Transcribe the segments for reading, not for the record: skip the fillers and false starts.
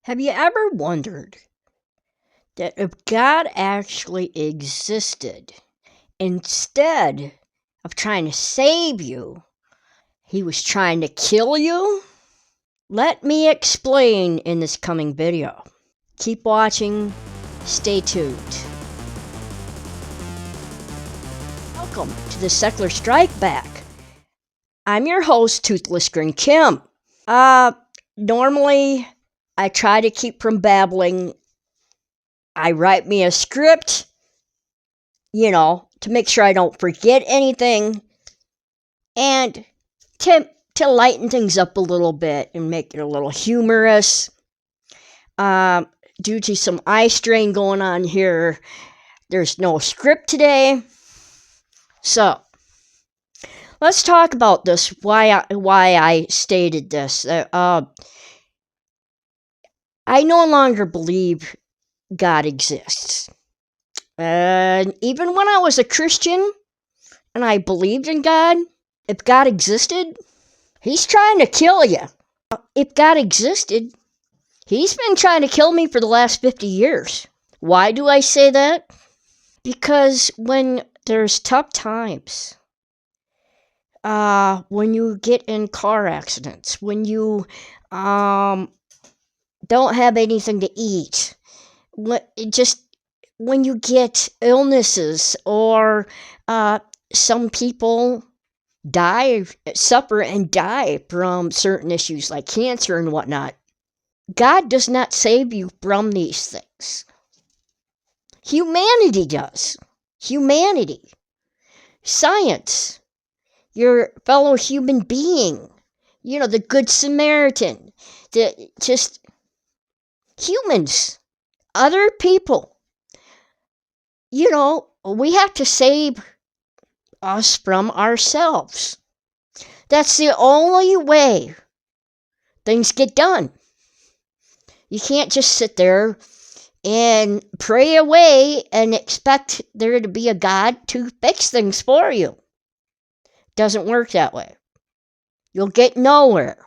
Have you ever wondered that if God actually existed, instead of trying to save you, he was trying to kill you? Let me explain in this coming video. Keep watching, stay tuned. Welcome to the Secular Strike Back. I'm your host, Toothless Grin Kim. Normally, I try to keep from babbling. I write me a script, to make sure I don't forget anything, and to lighten things up a little bit and make it a little humorous. Due to some eye strain going on here, there's no script today. So, let's talk about this, why I stated this. I no longer believe God exists. And even when I was a Christian and I believed in God, if God existed, he's trying to kill you. If God existed, he's been trying to kill me for the last 50 years. Why do I say that? Because when there's tough times, when you get in car accidents, when you don't have anything to eat, when you get illnesses, or some people suffer and die from certain issues like cancer and whatnot, God does not save you from these things. Humanity does. Humanity. Science. Your fellow human being. The Good Samaritan. Just humans. Other people. We have to save us from ourselves. That's the only way things get done. You can't just sit there and pray away and expect there to be a God to fix things for you. Doesn't work that way. You'll get nowhere.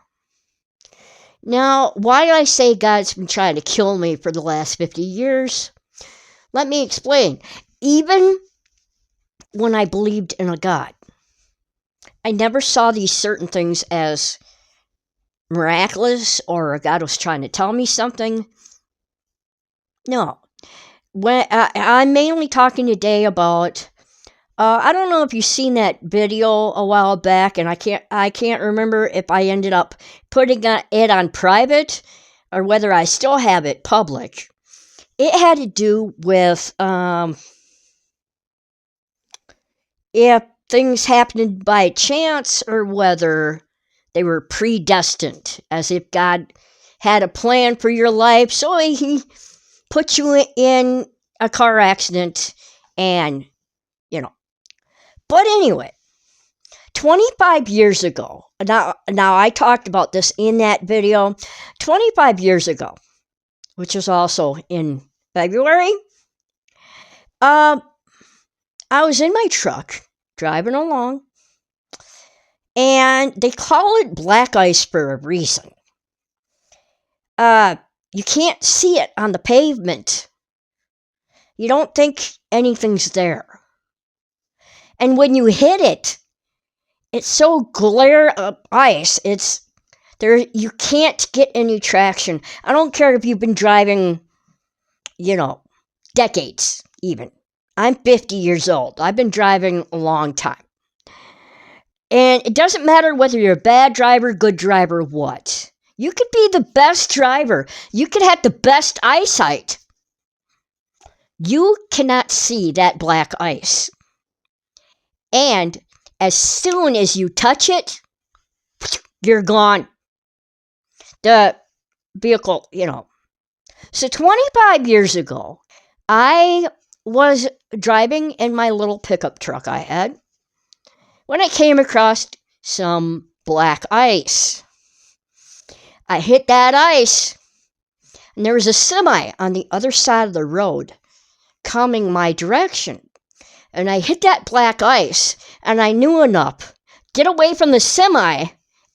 Now, why do I say God's been trying to kill me for the last 50 years? Let me explain. Even when I believed in a God, I never saw these certain things as miraculous or a God was trying to tell me something. No. I'm mainly talking today about, I don't know if you've seen that video a while back, and I can't remember if I ended up putting it on private or whether I still have it public. It had to do with if things happened by chance or whether they were predestined, as if God had a plan for your life, so he put you in a car accident and, But anyway, 25 years ago, now I talked about this in that video, 25 years ago, which was also in February, I was in my truck driving along, and they call it black ice for a reason. You can't see it on the pavement. You don't think anything's there. And when you hit it, it's so glare of ice, it's there, you can't get any traction. I don't care if you've been driving, decades even. I'm 50 years old. I've been driving a long time. And it doesn't matter whether you're a bad driver, good driver, what. You could be the best driver. You could have the best eyesight. You cannot see that black ice. And as soon as you touch it, you're gone. The vehicle, So 25 years ago, I was driving in my little pickup truck I had when I came across some black ice. I hit that ice, and there was a semi on the other side of the road coming my direction. And I hit that black ice, and I knew enough. Get away from the semi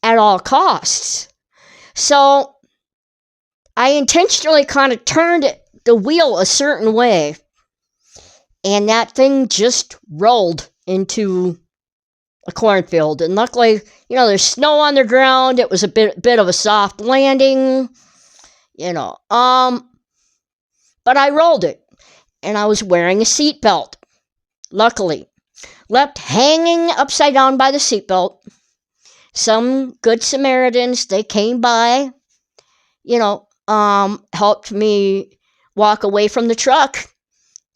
at all costs. So I intentionally kind of turned the wheel a certain way, and that thing just rolled into a cornfield. And luckily, there's snow on the ground. It was a bit of a soft landing, but I rolled it, and I was wearing a seatbelt. Luckily, left hanging upside down by the seatbelt. Some good Samaritans, they came by, helped me walk away from the truck.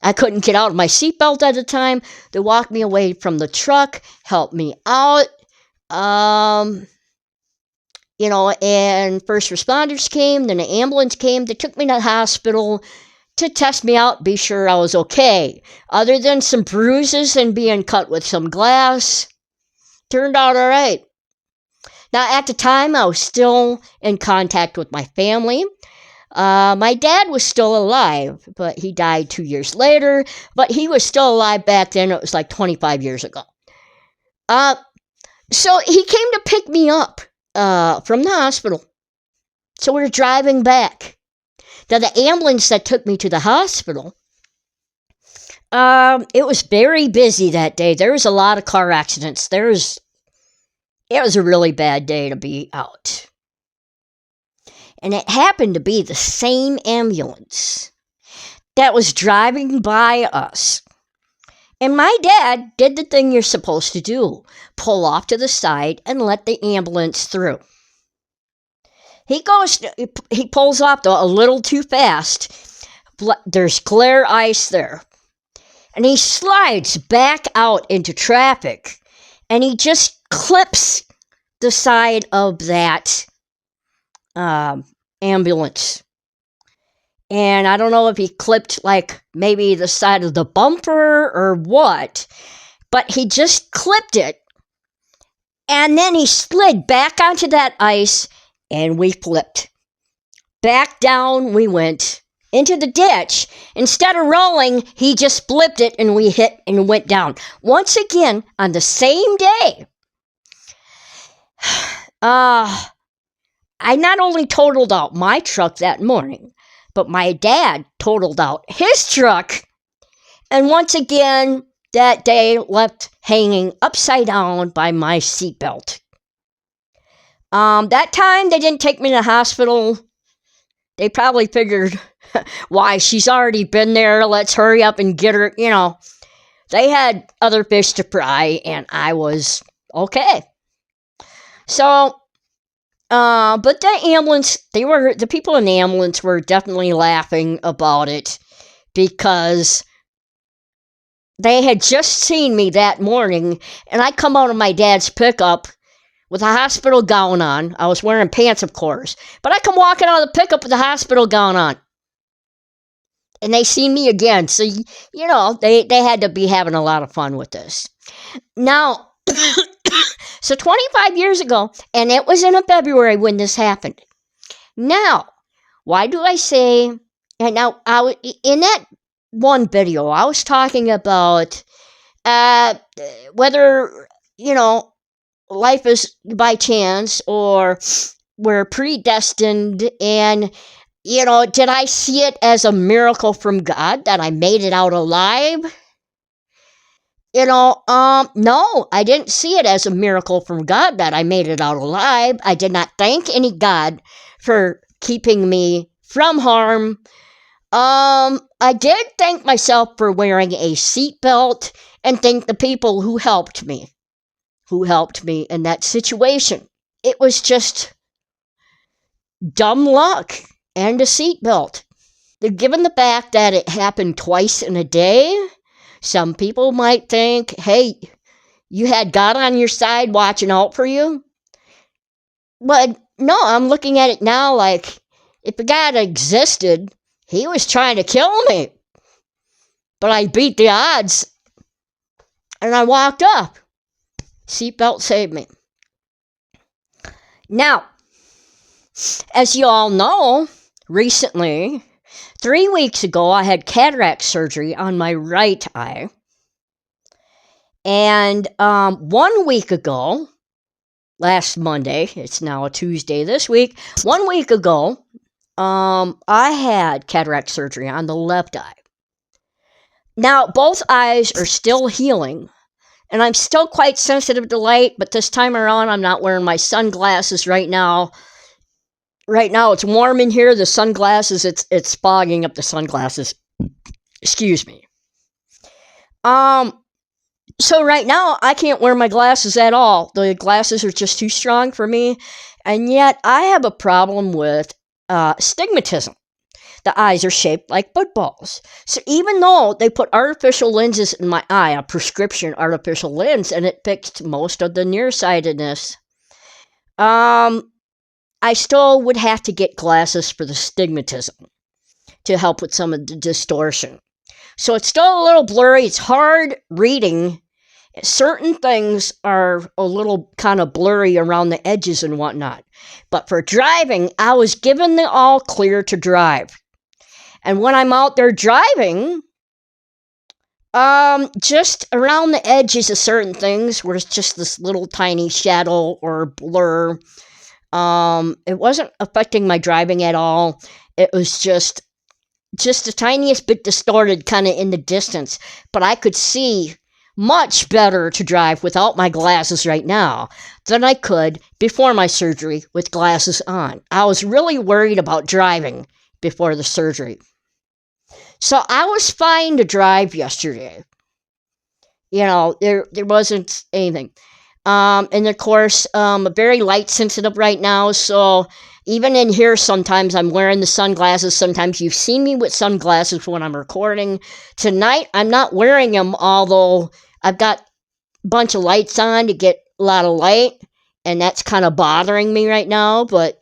I couldn't get out of my seatbelt at the time. They walked me away from the truck, helped me out. And first responders came, then the ambulance came. They took me to the hospital to test me out, be sure I was okay. Other than some bruises and being cut with some glass, turned out all right. Now, at the time, I was still in contact with my family. My dad was still alive, but he died 2 years later. But he was still alive back then. It was like 25 years ago. So he came to pick me up from the hospital. So we're driving back. Now, the ambulance that took me to the hospital, it was very busy that day. There was a lot of car accidents. It was a really bad day to be out. And it happened to be the same ambulance that was driving by us. And my dad did the thing you're supposed to do. Pull off to the side and let the ambulance through. He pulls off though a little too fast. There's glare ice there. And he slides back out into traffic. And he just clips the side of that ambulance. And I don't know if he clipped like maybe the side of the bumper or what, but he just clipped it. And then he slid back onto that ice and we flipped. Back down we went into the ditch. Instead of rolling, he just flipped it and we hit and went down. Once again, on the same day. I not only totaled out my truck that morning, but my dad totaled out his truck. And once again, that day left hanging upside down by my seatbelt. That time, they didn't take me to the hospital. They probably figured, why, she's already been there. Let's hurry up and get her, They had other fish to fry, and I was okay. So, but the ambulance, the people in the ambulance were definitely laughing about it because they had just seen me that morning, and I come out of my dad's pickup with a hospital gown on. I was wearing pants, of course, but I come walking out of the pickup with a hospital gown on. And they seen me again, so, they had to be having a lot of fun with this. Now, so 25 years ago, and it was in February when this happened. Now, why do I say, and now, in that one video, I was talking about whether, life is by chance or we're predestined, and, did I see it as a miracle from God that I made it out alive? No, I didn't see it as a miracle from God that I made it out alive. I did not thank any God for keeping me from harm. I did thank myself for wearing a seatbelt and thank the people who helped me in that situation. It was just dumb luck and a seatbelt. Given the fact that it happened twice in a day, some people might think, hey, you had God on your side watching out for you. But no, I'm looking at it now like, if God existed, he was trying to kill me. But I beat the odds, and I walked up. Seatbelt saved me. Now, as you all know, recently, 3 weeks ago, I had cataract surgery on my right eye. And 1 week ago, last Monday, it's now a Tuesday this week, 1 week ago, I had cataract surgery on the left eye. Now, both eyes are still healing, and I'm still quite sensitive to light, but this time around, I'm not wearing my sunglasses right now. Right now, it's warm in here. The sunglasses, it's fogging up the sunglasses. Excuse me. So right now, I can't wear my glasses at all. The glasses are just too strong for me, and yet I have a problem with stigmatism. The eyes are shaped like footballs. So even though they put artificial lenses in my eye, a prescription artificial lens, and it fixed most of the nearsightedness, I still would have to get glasses for the stigmatism to help with some of the distortion. So it's still a little blurry. It's hard reading. Certain things are a little kind of blurry around the edges and whatnot. But for driving, I was given the all clear to drive. And when I'm out there driving, just around the edges of certain things where it's just this little tiny shadow or blur, it wasn't affecting my driving at all. It was just the tiniest bit distorted kind of in the distance. But I could see much better to drive without my glasses right now than I could before my surgery with glasses on. I was really worried about driving before the surgery. So I was fine to drive yesterday. You know, there wasn't anything. And of course, I'm very light sensitive right now, so even in here sometimes I'm wearing the sunglasses. Sometimes you've seen me with sunglasses when I'm recording. Tonight I'm not wearing them, although I've got a bunch of lights on to get a lot of light, and that's kind of bothering me right now, but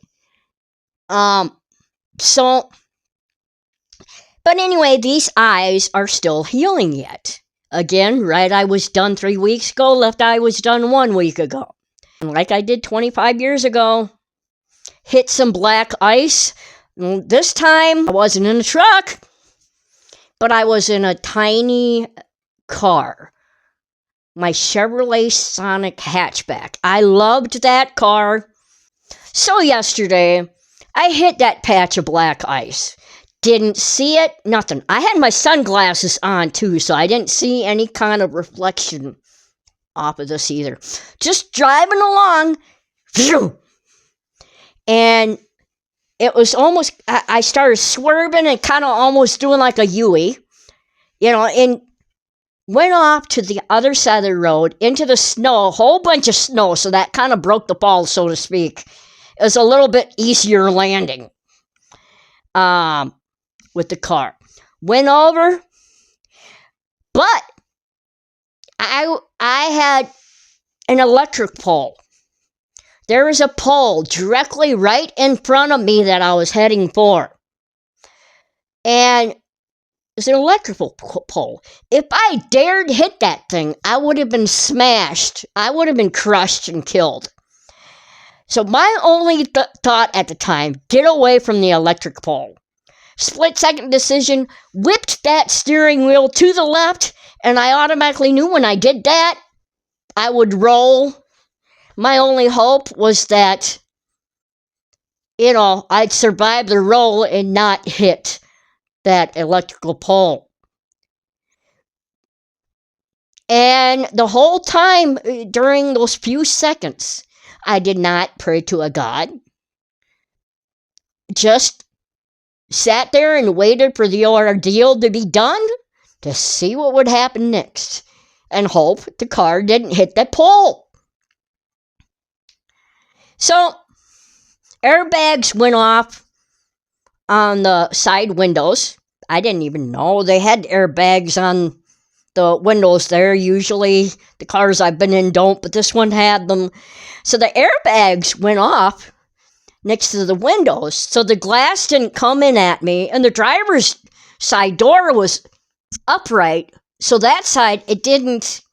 but anyway, these eyes are still healing yet. Again, right eye was done 3 weeks ago, left eye was done 1 week ago. And like I did 25 years ago, hit some black ice. This time, I wasn't in a truck, but I was in a tiny car. My Chevrolet Sonic hatchback. I loved that car. So yesterday, I hit that patch of black ice. Didn't see it, nothing. I had my sunglasses on too, so I didn't see any kind of reflection off of this either. Just driving along, phew, and it was almost, I started swerving and kind of almost doing like a U-ey, you know, and went off to the other side of the road into the snow, a whole bunch of snow, so that kind of broke the fall, so to speak. It was a little bit easier landing. With the car. Went over, but I had an electric pole. There was a pole directly right in front of me that I was heading for. And it's an electrical pole. If I dared hit that thing, I would have been smashed. I would have been crushed and killed. So my only thought at the time, get away from the electric pole. Split-second decision, whipped that steering wheel to the left, and I automatically knew when I did that, I would roll. My only hope was that, you know, I'd survive the roll and not hit that electrical pole. And the whole time, during those few seconds, I did not pray to a God. Just sat there and waited for the ordeal to be done to see what would happen next and hope the car didn't hit that pole. So, airbags went off on the side windows. I didn't even know they had airbags on the windows there. Usually, the cars I've been in don't, but this one had them. So, the airbags went off next to the windows, so the glass didn't come in at me, and the driver's side door was upright, so that side it didn't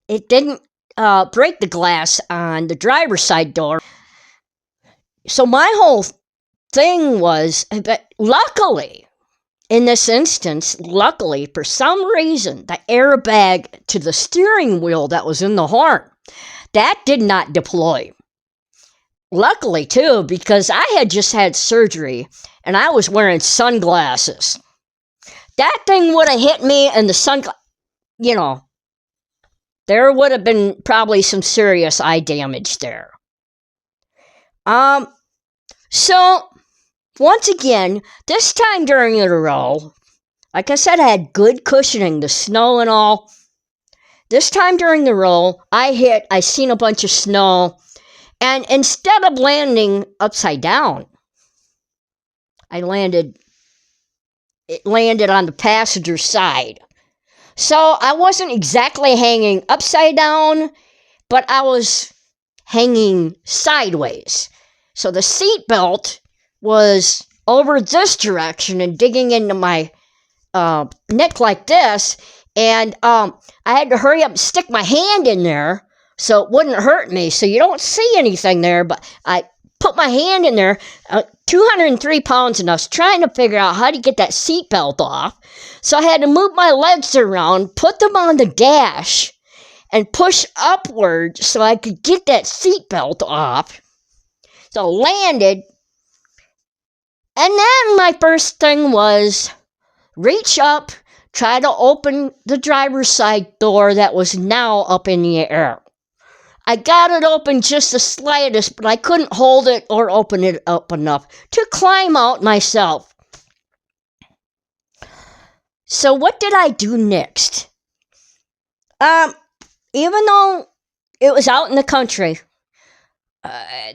break the glass on the driver's side door. So my whole thing was that luckily, in this instance, for some reason, the airbag to the steering wheel that was in the horn, that did not deploy. luckily too, because I had just had surgery and I was wearing sunglasses. That thing would have hit me and the there would have been probably some serious eye damage there. So once again, this time during the roll, like I said, I had good cushioning, the snow and all. This time during the roll, I seen a bunch of snow, and instead of landing upside down, it landed on the passenger side. So I wasn't exactly hanging upside down, but I was hanging sideways. So the seatbelt was over this direction and digging into my neck like this, and I had to hurry up and stick my hand in there so it wouldn't hurt me. So you don't see anything there, but I put my hand in there, 203 pounds, and I was trying to figure out how to get that seatbelt off. So I had to move my legs around, put them on the dash, and push upward so I could get that seatbelt off. So landed, and then my first thing was reach up, try to open the driver's side door that was now up in the air. I got it open just the slightest, but I couldn't hold it or open it up enough to climb out myself. So what did I do next? Even though it was out in the country,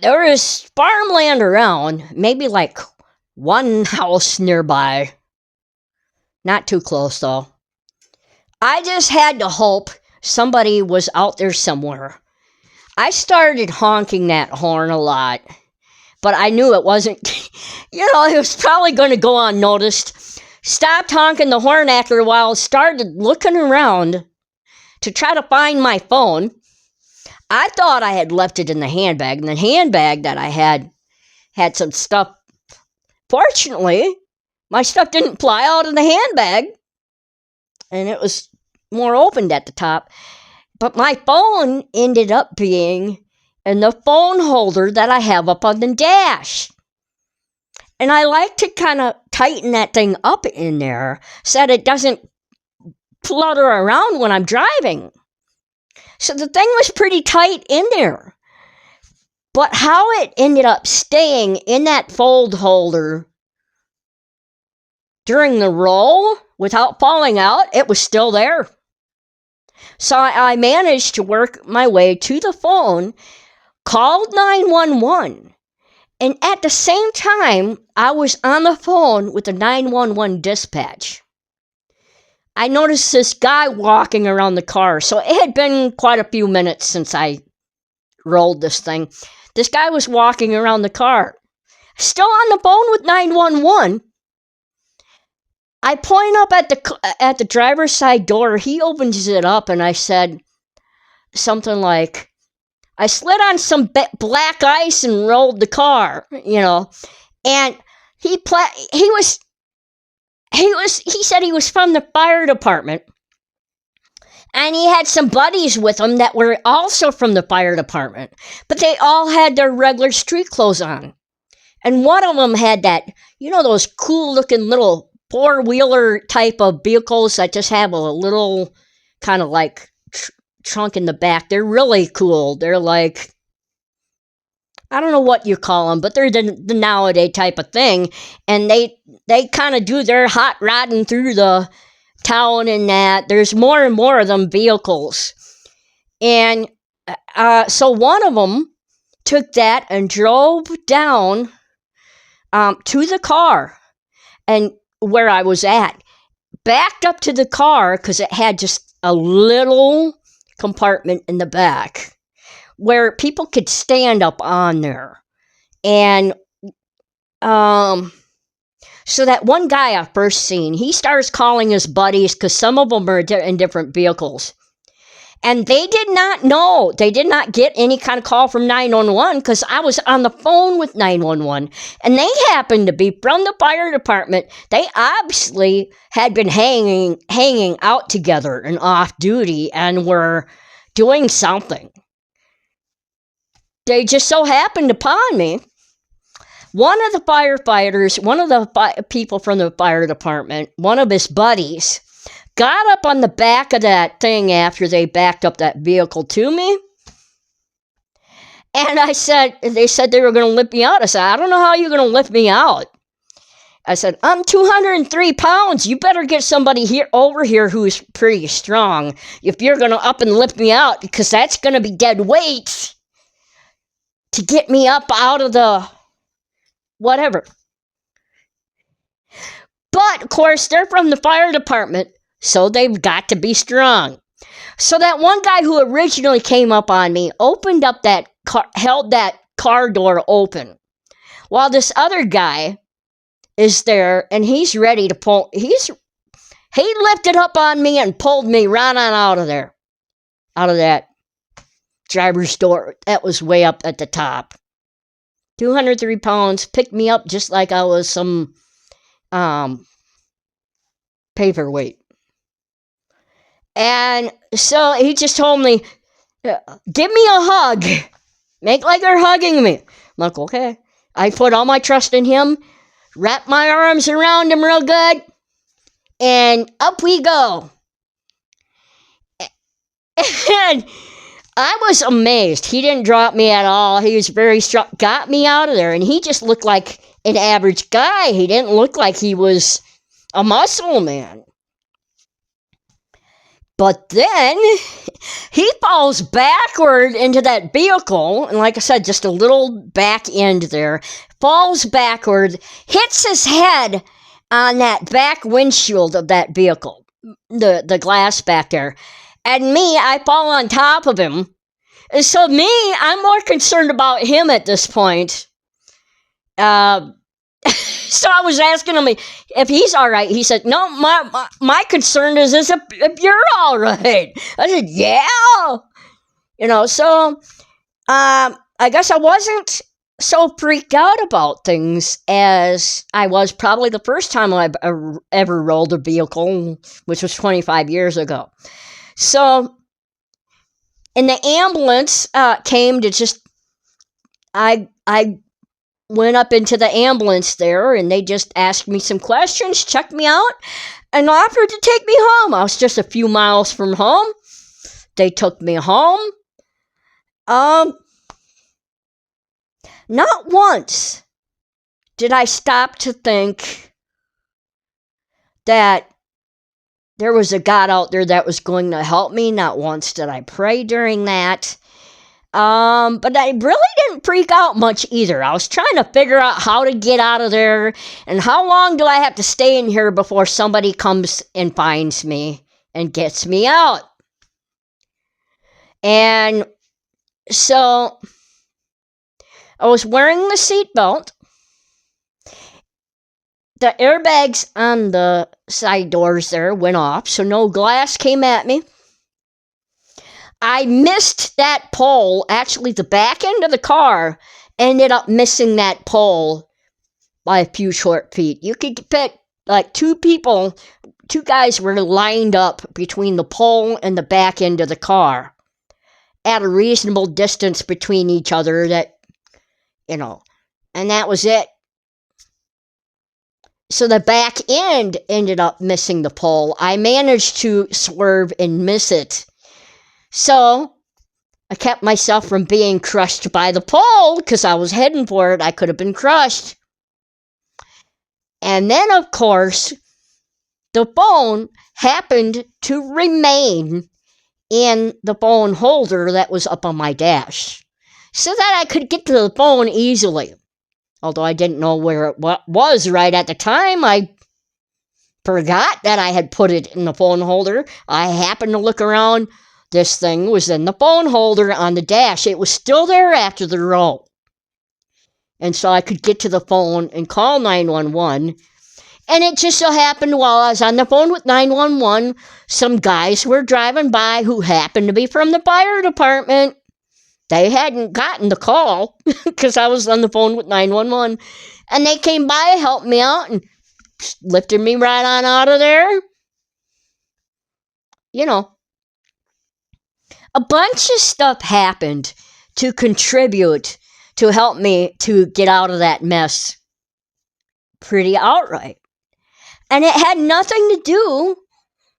there was farmland around, maybe like one house nearby. Not too close, though. I just had to hope somebody was out there somewhere. I started honking that horn a lot, but I knew it wasn't, it was probably going to go unnoticed. Stopped honking the horn after a while, started looking around to try to find my phone. I thought I had left it in the handbag, and the handbag that I had some stuff. Fortunately, my stuff didn't fly out of the handbag, and it was more opened at the top. But my phone ended up being in the phone holder that I have up on the dash. And I like to kind of tighten that thing up in there so that it doesn't flutter around when I'm driving. So the thing was pretty tight in there. But how it ended up staying in that fold holder during the roll without falling out, it was still there. So I managed to work my way to the phone, called 911, and at the same time, I was on the phone with the 911 dispatch. I noticed this guy walking around the car, so it had been quite a few minutes since I rolled this thing. This guy was walking around the car, still on the phone with 911. I point up at the driver's side door. He opens it up, and I said something like, I slid on some black ice and rolled the car, And he said he was from the fire department, and he had some buddies with him that were also from the fire department, but they all had their regular street clothes on. And one of them had that, those cool-looking little four-wheeler type of vehicles that just have a little kind of like trunk in the back. They're really cool. They're like, I don't know what you call them, but they're the nowadays type of thing. And they kind of do their hot rodding through the town and that. There's more and more of them vehicles. And so one of them took that and drove down to the car and where I was at, backed up to the car because it had just a little compartment in the back where people could stand up on there. And so that one guy I first seen, he starts calling his buddies because some of them are in different vehicles. And they did not know. They did not get any kind of call from 911 because I was on the phone with 911. And they happened to be from the fire department. They obviously had been hanging out together and off duty and were doing something. they just so happened upon me. One of the firefighters, one of the people from the fire department, one of his buddies, got up on the back of that thing after they backed up that vehicle to me. And they said they were going to lift me out. I said, I don't know how you're going to lift me out. I said, I'm 203 pounds. You better get somebody over here who's pretty strong if you're going to up and lift me out, because that's going to be dead weight to get me up out of the whatever. But, of course, they're from the fire department, so they've got to be strong. So that one guy who originally came up on me opened up that car, held that car door open, while this other guy is there, and he's ready to pull. He lifted up on me and pulled me right on out of there, out of that driver's door that was way up at the top. 203 pounds, picked me up just like I was some paperweight. And so he just told me, give me a hug. Make like you're hugging me. I'm like, okay. I put all my trust in him, wrapped my arms around him real good, and up we go. And I was amazed. He didn't drop me at all. He was very strong. Got me out of there, and he just looked like an average guy. He didn't look like he was a muscle man. But then he falls backward into that vehicle, and like I said, just a little back end there, falls backward, hits his head on that back windshield of that vehicle, the glass back there. And me, I fall on top of him. And so me, I'm more concerned about him at this point. So I was asking him if he's all right. He said, no, my concern is if you're all right. I said, yeah. So I guess I wasn't so freaked out about things as I was probably the first time I've ever rolled a vehicle, which was 25 years ago. So, and the ambulance came to just, I went up into the ambulance there, and they just asked me some questions, checked me out, and offered to take me home. I was just a few miles from home. They took me home. Not once did I stop to think that there was a God out there that was going to help me. Not once did I pray during that. But I really didn't freak out much either. I was trying to figure out how to get out of there, and how long do I have to stay in here before somebody comes and finds me and gets me out. And so I was wearing the seatbelt. The airbags on the side doors there went off, so no glass came at me. I missed that pole. Actually, the back end of the car ended up missing that pole by a few short feet. You could fit like two guys were lined up between the pole and the back end of the car at a reasonable distance between each other, and that was it. So the back end ended up missing the pole. I managed to swerve and miss it. So I kept myself from being crushed by the pole, because I was heading for it. I could have been crushed. And then, of course, the phone happened to remain in the phone holder that was up on my dash, so that I could get to the phone easily. Although I didn't know where it was right at the time. I forgot that I had put it in the phone holder. I happened to look around. This thing was in the phone holder on the dash. It was still there after the roll. And so I could get to the phone and call 911. And it just so happened while I was on the phone with 911, some guys were driving by who happened to be from the fire department. They hadn't gotten the call because I was on the phone with 911. And they came by, helped me out, and lifted me right on out of there. A bunch of stuff happened to contribute to help me to get out of that mess pretty outright. And it had nothing to do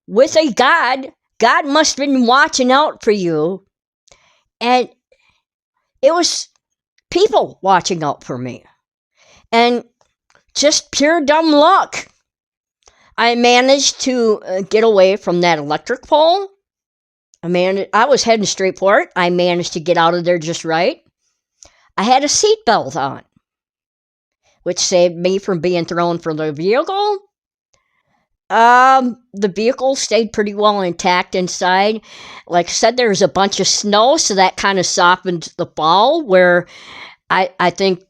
with a God. God must have been watching out for you. And it was people watching out for me. And just pure dumb luck. I managed to get away from that electric pole. I was heading straight for it. I managed to get out of there just right. I had a seatbelt on, which saved me from being thrown from the vehicle. The vehicle stayed pretty well intact inside. Like I said, there was a bunch of snow, so that kind of softened the fall, where I think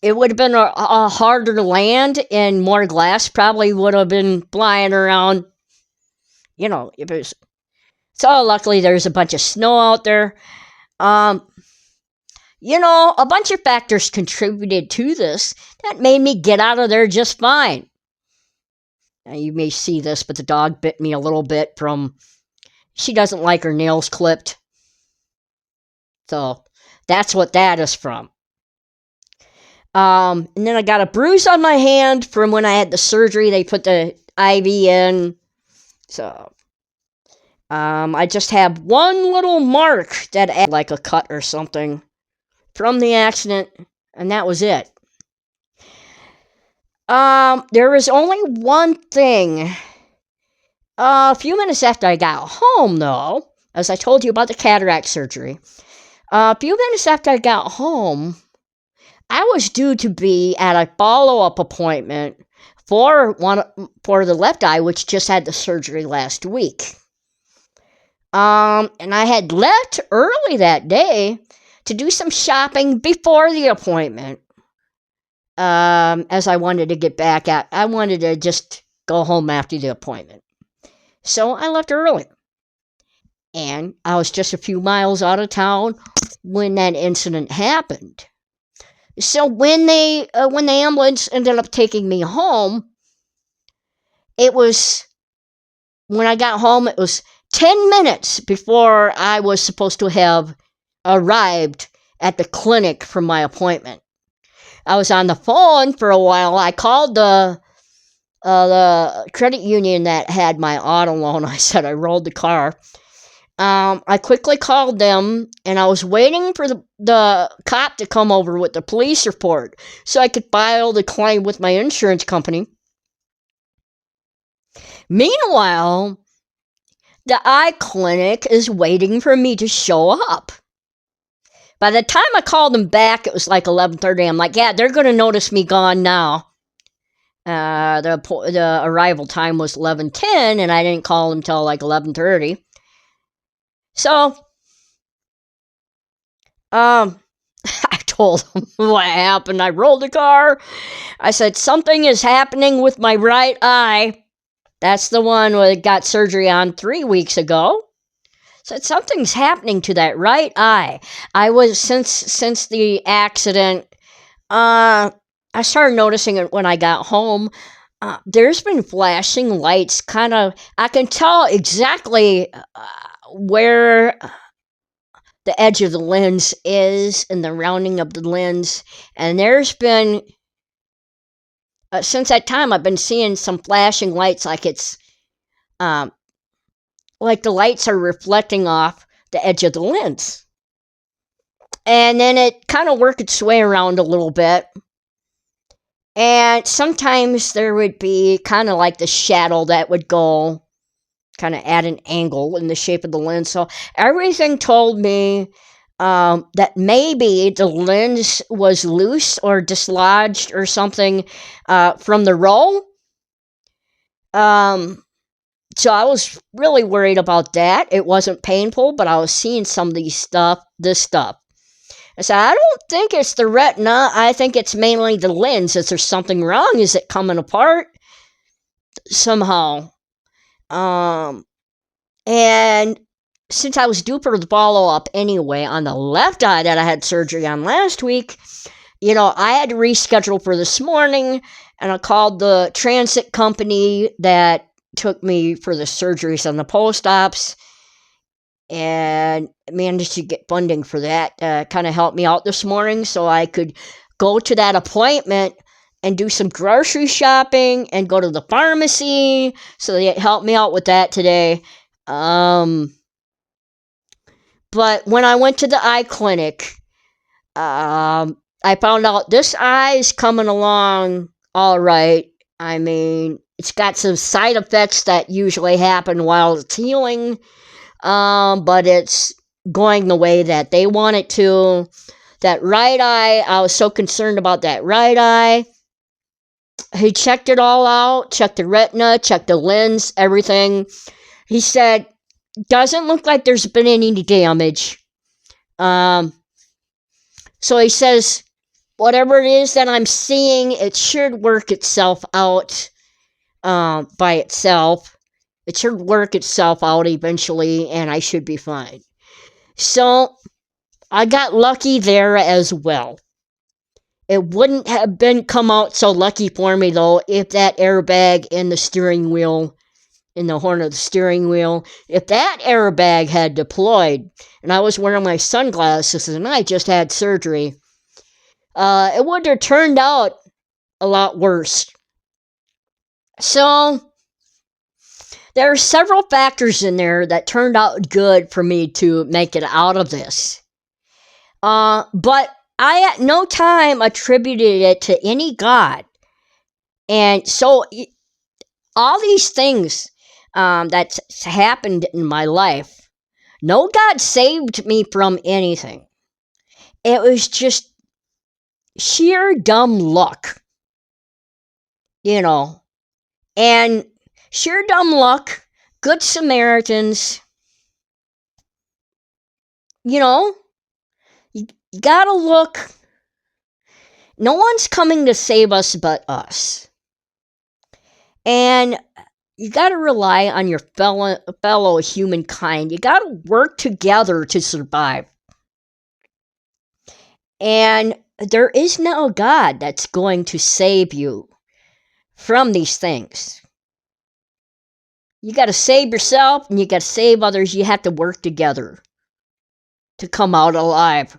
it would have been a harder to land, and more glass probably would have been flying around. If it was. So luckily there's a bunch of snow out there. A bunch of factors contributed to this that made me get out of there just fine. Now, you may see this, but the dog bit me a little bit she doesn't like her nails clipped. So that's what that is from. And then I got a bruise on my hand from when I had the surgery. They put the IV in. So I just have one little mark that acted like a cut or something from the accident, and that was it. There was only one thing. A few minutes after I got home, though, as I told you about the cataract surgery, a few minutes after I got home, I was due to be at a follow-up appointment for the left eye, which just had the surgery last week. And I had left early that day to do some shopping before the appointment. As I wanted to get back I wanted to just go home after the appointment. So I left early. And I was just a few miles out of town when that incident happened. So when the ambulance ended up taking me home, when I got home, it was 10 minutes before I was supposed to have arrived at the clinic for my appointment. I was on the phone for a while. I called the credit union that had my auto loan. I said I rolled the car. I quickly called them, and I was waiting for the cop to come over with the police report so I could file the claim with my insurance company. Meanwhile, the eye clinic is waiting for me to show up. By the time I called them back, it was like 11:30. I'm like, yeah, they're going to notice me gone now. The arrival time was 11:10, and I didn't call them until like 11:30. So, I told them what happened. I rolled the car. I said, something is happening with my right eye. That's the one where I got surgery on 3 weeks ago. Said something's happening to that right eye. I was, since the accident, I started noticing it when I got home. There's been flashing lights, I can tell exactly where the edge of the lens is and the rounding of the lens. And there's been, since that time, I've been seeing some flashing lights, like it's, like the lights are reflecting off the edge of the lens. And then it kind of worked its way around a little bit. And sometimes there would be kind of like the shadow that would go kind of at an angle in the shape of the lens. So everything told me that maybe the lens was loose or dislodged or something from the roll. So I was really worried about that. It wasn't painful, but I was seeing some of this stuff. I said, I don't think it's the retina. I think it's mainly the lens. Is there something wrong? Is it coming apart somehow? And since I was due for the follow-up anyway on the left eye that I had surgery on last week, I had to reschedule for this morning, and I called the transit company that took me for the surgeries and the post-ops, and managed to get funding for that. Kind of helped me out this morning so I could go to that appointment and do some grocery shopping and go to the pharmacy. So they helped me out with that today. But when I went to the eye clinic, I found out this eye is coming along all right. I mean, it's got some side effects that usually happen while it's healing, but it's going the way that they want it to. That right eye, I was so concerned about that right eye. He checked it all out, checked the retina, checked the lens, everything. He said, doesn't look like there's been any damage. So he says, whatever it is that I'm seeing, it should work itself out by itself. It should work itself out eventually, and I should be fine. So I got lucky there as well. It wouldn't have come out so lucky for me, though, if that airbag in the steering wheel, in the horn of the steering wheel, if that airbag had deployed, and I was wearing my sunglasses, and I just had surgery, it would have turned out a lot worse. So there are several factors in there that turned out good for me to make it out of this. But I at no time attributed it to any God. And so all these things that's happened in my life, no God saved me from anything. It was just sheer dumb luck. And sheer dumb luck, good Samaritans, you gotta look. No one's coming to save us but us. And you gotta rely on your fellow humankind. You gotta work together to survive. And there is no God that's going to save you from these things. You got to save yourself and you got to save others. You have to work together to come out alive.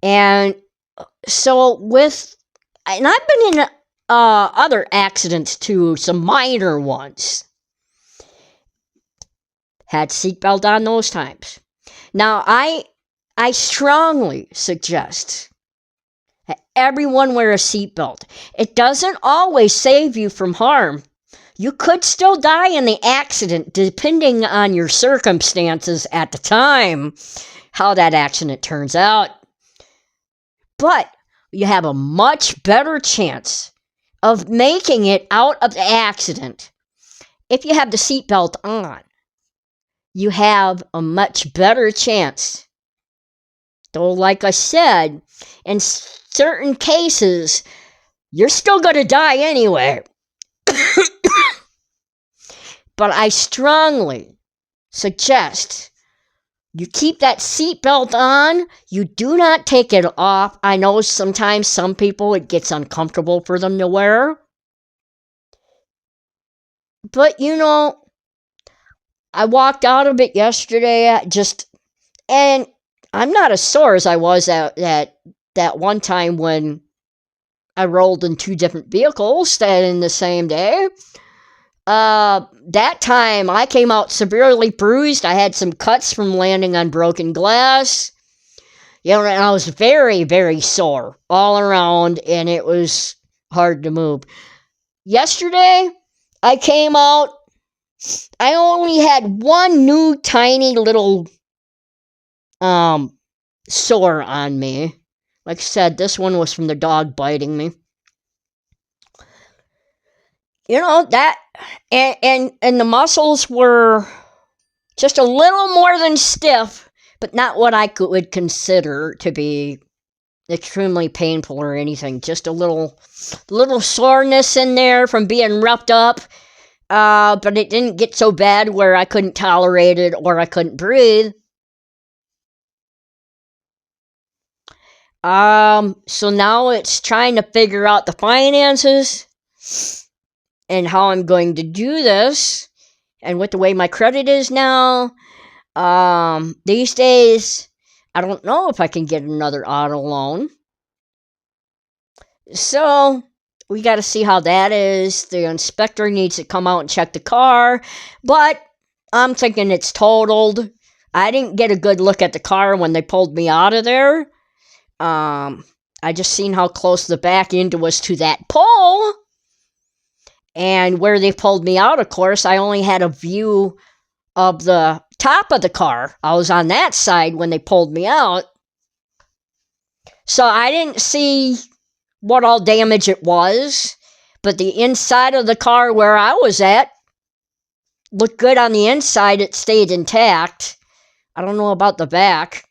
And so and I've been in other accidents too, some minor ones. Had seatbelt on those times. Now, I strongly suggest that everyone wear a seatbelt. It doesn't always save you from harm. You could still die in the accident, depending on your circumstances at the time, how that accident turns out. But you have a much better chance of making it out of the accident if you have the seatbelt on. You have a much better chance. Though, like I said, in certain cases, you're still going to die anyway. But I strongly suggest you keep that seatbelt on. You do not take it off. I know sometimes some people, it gets uncomfortable for them to wear. But, I walked out of it yesterday and I'm not as sore as I was at that one time when I rolled in 2 different vehicles in the same day. That time I came out severely bruised. I had some cuts from landing on broken glass. And I was very, very sore all around, and it was hard to move. Yesterday, I came out. I only had one new tiny little sore on me. Like I said, this one was from the dog biting me. That, and the muscles were just a little more than stiff, but not what I would consider to be extremely painful or anything. Just a little soreness in there from being roughed up, but it didn't get so bad where I couldn't tolerate it or I couldn't breathe. So now it's trying to figure out the finances and how I'm going to do this. And with the way my credit is now, these days, I don't know if I can get another auto loan. So, we got to see how that is. The inspector needs to come out and check the car. But I'm thinking it's totaled. I didn't get a good look at the car when they pulled me out of there. I just seen how close the back end was to that pole. And where they pulled me out, of course, I only had a view of the top of the car. I was on that side when they pulled me out. So I didn't see what all damage it was. But the inside of the car where I was at looked good on the inside. It stayed intact. I don't know about the back.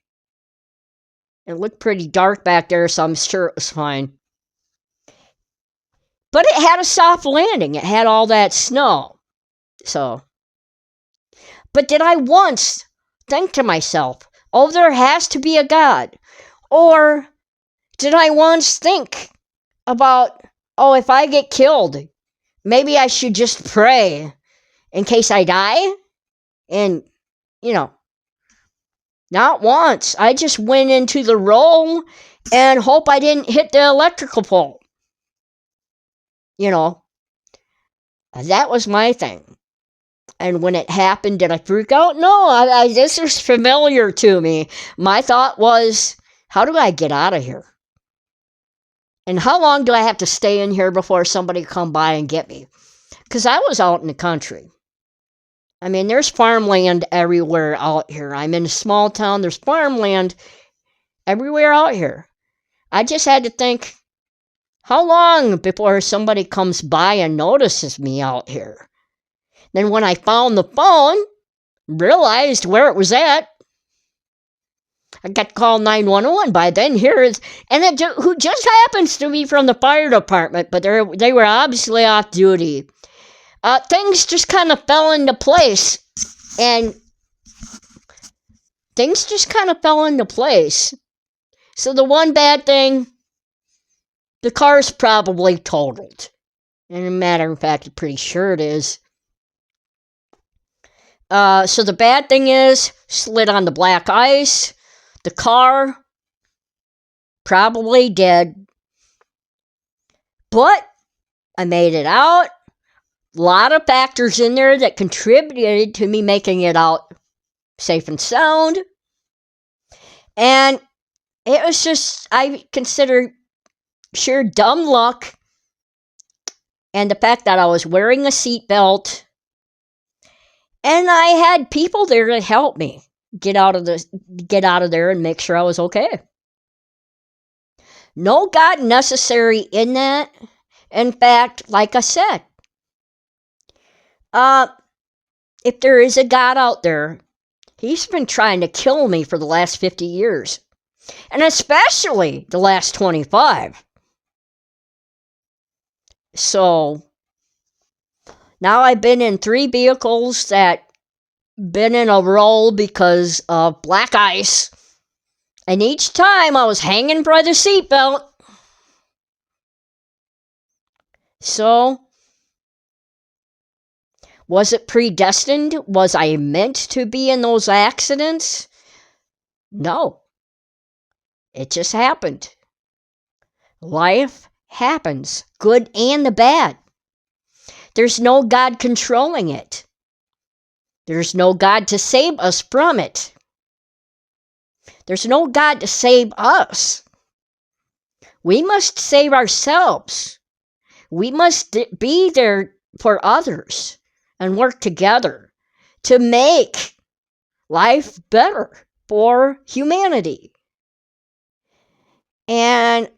It looked pretty dark back there, so I'm sure it was fine. But it had a soft landing. It had all that snow. So. But did I once think to myself, oh, there has to be a God? Or did I once think about, oh, if I get killed, maybe I should just pray in case I die? And, not once. I just went into the role and hope I didn't hit the electrical pole. That was my thing. And when it happened, did I freak out? No, this is familiar to me. My thought was, how do I get out of here? And how long do I have to stay in here before somebody come by and get me? Because I was out in the country. I mean, there's farmland everywhere out here. I'm in a small town. There's farmland everywhere out here. I just had to think, how long before somebody comes by and notices me out here? Then when I found the phone, realized where it was at, I got to call 911 by then. Who just happens to be from the fire department, but they were obviously off duty. Things just kind of fell into place, and So the one bad thing, the car's probably totaled. And as a matter of fact, I'm pretty sure it is. So the bad thing is, slid on the black ice. The car, probably dead. But I made it out. A lot of factors in there that contributed to me making it out safe and sound. And it was just, I consider sheer dumb luck. And the fact that I was wearing a seatbelt. And I had people there to help me get out of there and make sure I was okay. No God necessary in that. In fact, like I said, if there is a God out there, he's been trying to kill me for the last 50 years. And especially the last 25. So, now I've been in 3 vehicles that been in a roll because of black ice. And each time I was hanging by the seatbelt. So, was it predestined? Was I meant to be in those accidents? No. It just happened. Life happens, good and the bad. There's no God controlling it. There's no God to save us from it. There's no God to save us. We must save ourselves. We must be there for others and work together to make life better for humanity. And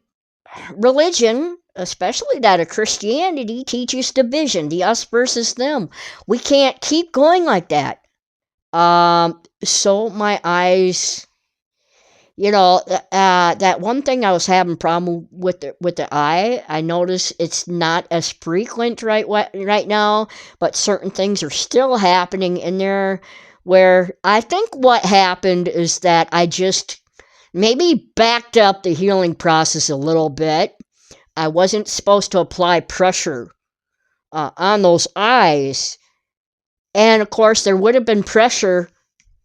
religion, especially that of Christianity, teaches division, the us versus them. We can't keep going like that. So my eyes, that one thing I was having problem with the eye, I notice it's not as frequent right now, but certain things are still happening in there, where I think what happened is that I just maybe backed up the healing process a little bit. I wasn't supposed to apply pressure on those eyes And of course, there would have been pressure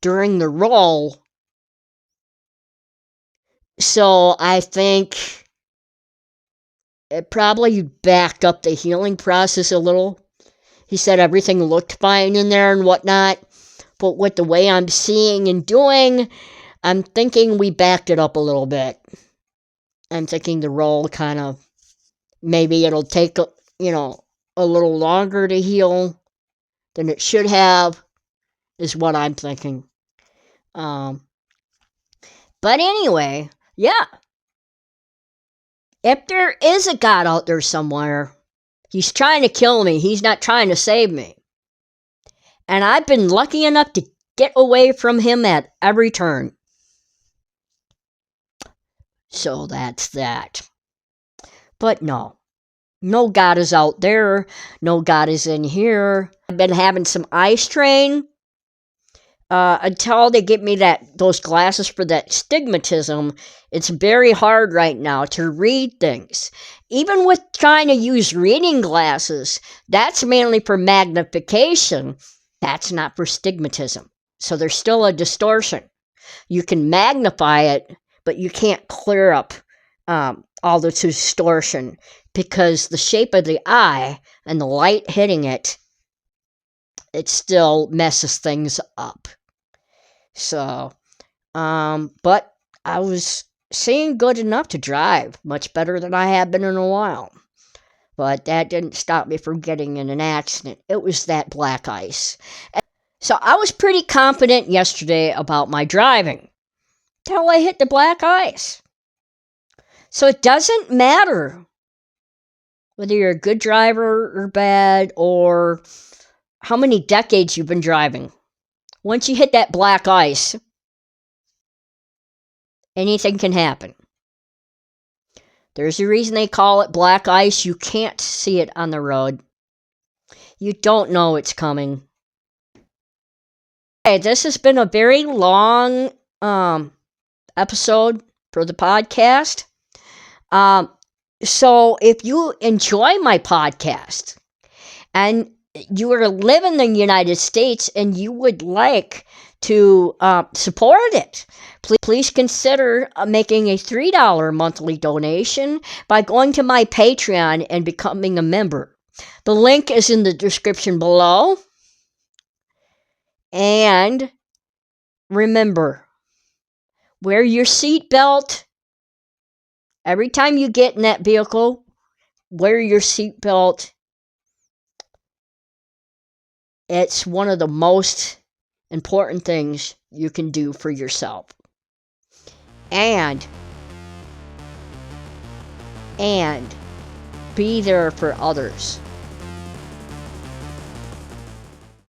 during the roll. So I think it probably backed up the healing process a little. He said everything looked fine in there and whatnot. But with the way I'm seeing and doing, I'm thinking we backed it up a little bit. I'm thinking the roll kind of, maybe it'll take, a little longer to heal than it should have, is what I'm thinking. But anyway, yeah. If there is a God out there somewhere, he's trying to kill me. He's not trying to save me. And I've been lucky enough to get away from him at every turn. So that's that. But no God is out there. No God is in here. I've been having some eye strain until they get me those glasses for that stigmatism. It's very hard right now to read things. Even with trying to use reading glasses, that's mainly for magnification. That's not for stigmatism. So there's still a distortion. You can magnify it, but you can't clear up all the distortion, because the shape of the eye and the light hitting it still messes things up. So, but I was seeing good enough to drive, much better than I had been in a while. But that didn't stop me from getting in an accident. It was that black ice. So I was pretty confident yesterday about my driving till I hit the black ice. So it doesn't matter whether you're a good driver or bad, or how many decades you've been driving. Once you hit that black ice, anything can happen. There's a reason they call it black ice. You can't see it on the road. You don't know it's coming. Okay, this has been a very long episode for the podcast. So if you enjoy my podcast and you are live in the United States and you would like to support it, please consider making a $3 monthly donation by going to my Patreon and becoming a member. The link is in the description below. And remember, wear your seatbelt. Every time you get in that vehicle, wear your seatbelt. It's one of the most important things you can do for yourself. And be there for others.